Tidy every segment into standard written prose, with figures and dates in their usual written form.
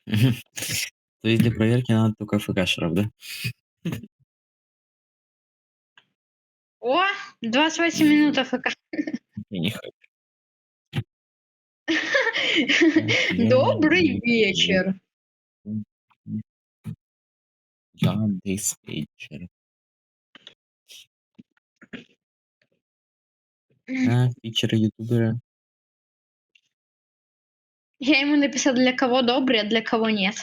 То есть для проверки надо только ФКшеров, да? О, 28 минут АФК. Так, я Добрый не могу. вечер. Я диспетчер. Так, фичеры ютубера. Я ему написал, для кого добрый, а для кого нет.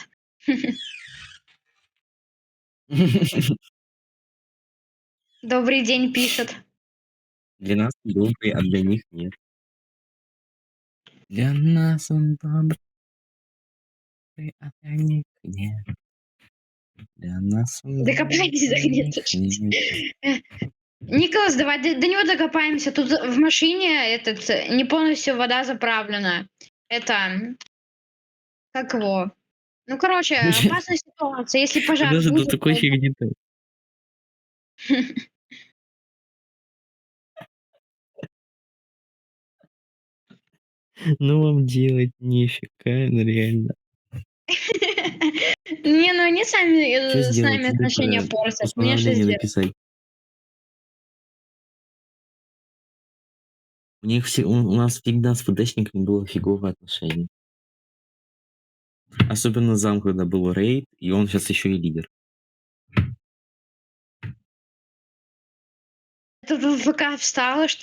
Добрый день пишет. Для нас он добрый, а для них нет. Для нас он добрый, а для них нет. Для нас он добрый, Докопайтесь а до для них нет. нет. Николас, давай до него докопаемся. Тут в машине не полностью вода заправлена. Это, как его? Ну, короче, опасная ситуация. Если пожар Даже до будет, такой фигни-то. Ну, вам делать нефиг, ну реально. Не, ну они сами, Что с сделать? нами отношения Это портят. Мне что постановление сделать? написать. У них у нас всегда с ФДшниками было фиговое отношение. Особенно зам, когда был рейд, и он сейчас еще и лидер. Это в ВК встала, что